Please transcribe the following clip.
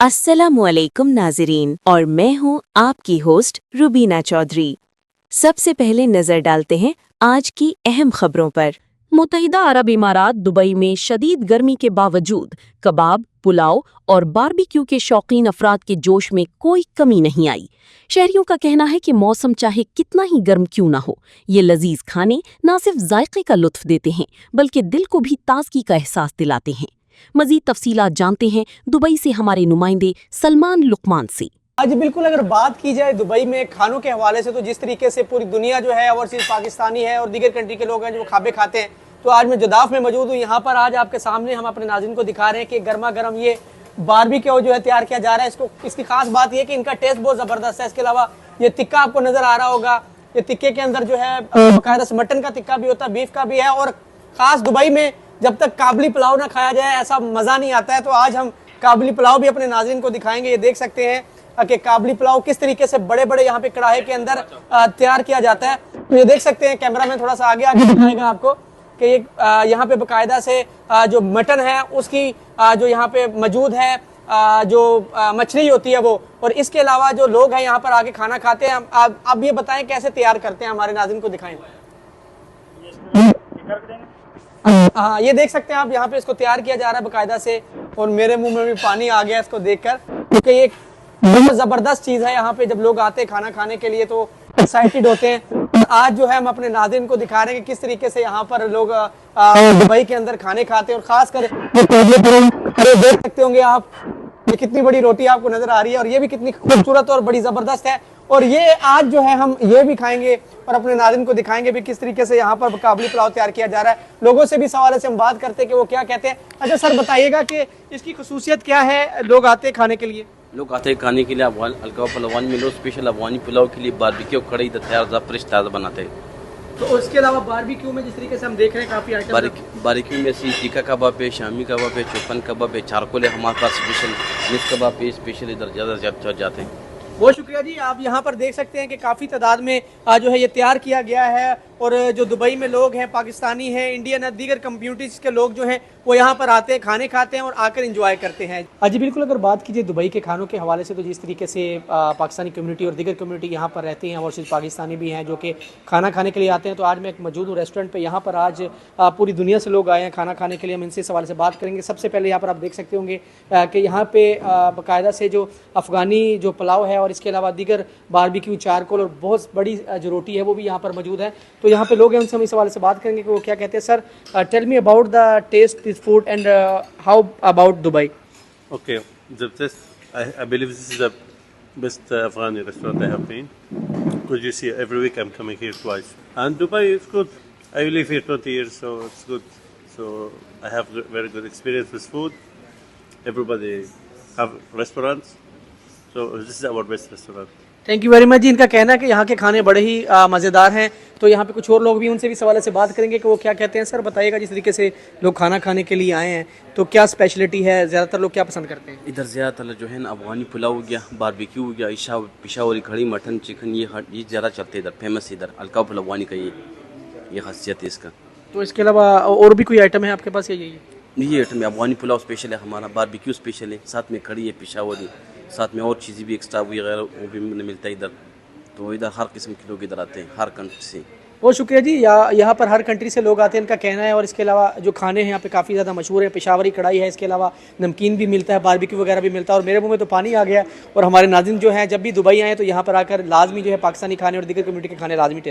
अस्सलामुअलैकुम नाजरीन, और मैं हूं आपकी होस्ट रुबीना चौधरी। सबसे पहले नजर डालते हैं आज की अहम खबरों पर। मुत्तहिदा अरब इमारात दुबई में शदीद गर्मी के बावजूद कबाब, पुलाव और बारबेक्यू के शौकीन अफराद के जोश में कोई कमी नहीं आई। शहरियों का कहना है कि मौसम चाहे कितना ही गर्म क्यों ना हो, ये लजीज खाने न सिर्फ जायके का लुत्फ देते हैं बल्कि दिल को भी ताजगी का एहसास दिलाते हैं। मजीद तफसीलात जानते हैं दुबई से हमारे नुमाइंदे सलमान लुकमान से। आज बिल्कुल अगर बात की जाए दुबई में खानों के हवाले से, तो जिस तरीके से पूरी दुनिया जो है और सिर्फ पाकिस्तानी है और दीगर कंट्री के लोग हैं जो खाबे खाते हैं, तो आज मैं जदाफ में मौजूद हूँ। यहाँ पर आज आपके सामने हम अपने नाज़रीन को दिखा रहे हैं कि गर्मा गर्म ये बारबेक्यू जो है तैयार किया जा रहा है। इसकी खास बात यह कि इनका टेस्ट बहुत ज़बरदस्त है। इसके अलावा ये टिक्का आपको नज़र आ रहा होगा। ये टिक्के के अंदर जो है बाकायदा से मटन का टिक्का भी होता है, बीफ का भी है। और ख़ास दुबई में जब तक काबली पुलाव ना खाया जाए ऐसा मज़ा नहीं आता है। तो आज हम काबली पुलाव भी अपने नाज़रीन को दिखाएंगे। ये देख सकते हैं कि काबली पुलाव किस तरीके से बड़े बड़े यहाँ पे कढ़ाई के अंदर तैयार किया जाता है। तो ये देख सकते हैं, कैमरा में थोड़ा सा आगे आगे दिखाएगा आपको कि ये यहाँ पे बाकायदा से जो मटन है उसकी जो यहाँ पे मौजूद है, जो मछली होती है वो, और इसके अलावा जो लोग हैं यहाँ पर आके खाना खाते हैं। आप ये बताएं कैसे तैयार करते हैं, हमारे नाज़रीन को दिखाएं। हाँ, ये देख सकते हैं आप, यहाँ पे इसको तैयार किया जा रहा है बाकायदा से, और मेरे मुंह में भी पानी आ गया इसको देखकर, क्योंकि ये बहुत जबरदस्त चीज है। यहाँ पे जब लोग आते हैं खाना खाने के लिए तो एक्साइटेड होते हैं। आज जो है हम अपने नाज़रीन को दिखा रहे हैं कि किस तरीके से यहाँ पर लोग दुबई के अंदर खाने खाते हैं। और खास कर देख सकते होंगे आप, ये कितनी बड़ी रोटी आपको नजर आ रही है और ये भी कितनी खूबसूरत और बड़ी जबरदस्त है। और ये आज जो है हम ये भी खाएंगे और अपने नाज़रीन को दिखाएंगे भी किस तरीके से यहाँ पर काबली पुलाव तैयार किया जा रहा है। लोगों से भी सवाल से हम बात करते हैं कि वो क्या कहते हैं। अच्छा सर, बताइएगा कि इसकी खसूसियत क्या है, लोग आते हैं खाने के लिए? लोग आते हैं खाने के लिए अलकावा पुलवान में लोग स्पेशल अफगानी पुलाव के लिए बारबेक्यू कढ़ाई तैयार फ्रेश ताज़ा बनाते हैं। तो उसके अलावा बारबेक्यू में जिस तरीके से हम देख रहे हैं काफ़ी आइटम बारबेक्यू में सी टीका कबाब है, शामी कबाब है, चौपन कबाब है, चारकोल है, हमारे पास स्पेशल मिक्स कबाब है, स्पेशल इधर ज़्यादा जाते हैं। बहुत शुक्रिया जी। आप यहाँ पर देख सकते हैं कि काफ़ी तादाद में जो है ये तैयार किया गया है। और जो दुबई में लोग हैं, पाकिस्तानी हैं, इंडियन है, दीगर कम्युनिटीज़ के लोग जो हैं वो यहाँ पर आते हैं, खाने खाते हैं और आकर इंजॉय करते हैं। जी बिल्कुल, अगर बात कीजिए दुबई के खानों के हवाले से, तो जिस तरीके से पाकिस्तानी कम्युनिटी और दीगर कम्युनिटी यहाँ पर रहती हैं और सिर्फ पाकिस्तानी भी हैं जो कि खाना खाने के लिए आते हैं। तो आज मैं एक मौजूद हूँ रेस्टोरेंट पर। यहाँ पर आज पूरी दुनिया से लोग आए हैं खाना खाने के लिए। हम इनसे सवाल से बात करेंगे। सबसे पहले यहाँ पर आप देख सकते होंगे कि यहाँ पे बाकायदा से जो अफ़गानी जो पुलाव है और इसके अलावा दीगर बारबेक्यू, चारकोल और बहुत बड़ी जो रोटी है वो भी यहाँ पर मौजूद है। तो यहाँ पे लोग हैं, उनसे हम इस सवाल से बात करेंगे कि वो क्या कहते हैं। Sir, tell me about the test this food and how about Dubai? Okay, the test, I believe this is the best Afghani restaurant I have been. Because you see, every week I'm coming here twice. And Dubai is good. I live here 20 years, so it's good. So I have very good experience with food. Everybody have restaurants. So this is our best restaurant. Thank you very much जी। इनका कहना है कि यहाँ के खाने बड़े ही मज़ेदार हैं। तो यहाँ पे कुछ और लोग भी, उनसे भी सवाल से बात करेंगे कि वो क्या कहते हैं। सर, बताइएगा जिस तरीके से लोग खाना खाने के लिए आए हैं तो क्या स्पेशलिटी है, ज़्यादातर लोग क्या पसंद करते हैं? इधर ज़्यादातर जो है ना अफगानी पुलाव हो गया, बारबेक्यू हो गया, पिशावरी कढ़ी, मटन, चिकन, ये ज़्यादा चलते हैं इधर। फेमस इधर अलकावा पुलवानी का ये खासियत है इसका। तो इसके अलावा और भी कोई आइटम है आपके पास या यही है? ये आइटम है, अफगानी पुलाव स्पेशल है हमारा, बारबेक्यू स्पेशल है, साथ में कढ़ी है पिशावरी, साथ में और चीज़ें भी एक्स्ट्रा वगैरह वो भी मिलता है इधर। तो इधर हर किस्म के लोग इधर आते हैं, हर कंट्री से। बहुत शुक्रिया जी। यहाँ पर हर कंट्री से लोग आते हैं, इनका कहना है। और इसके अलावा जो खाने हैं यहाँ पे काफ़ी ज़्यादा मशहूर है। पेशावरी कढ़ाई है, इसके अलावा नमकीन भी मिलता है, बारबेक्यू वगैरह भी मिलता है। और मेरे मुंह में तो पानी आ गया। और हमारे नाज़रीन जो हैं जब भी दुबई आए तो यहाँ पर आकर लाजमी जो है पाकिस्तानी खाने और दीगर कम्युनिटी के खाने लाजमी टेस्ट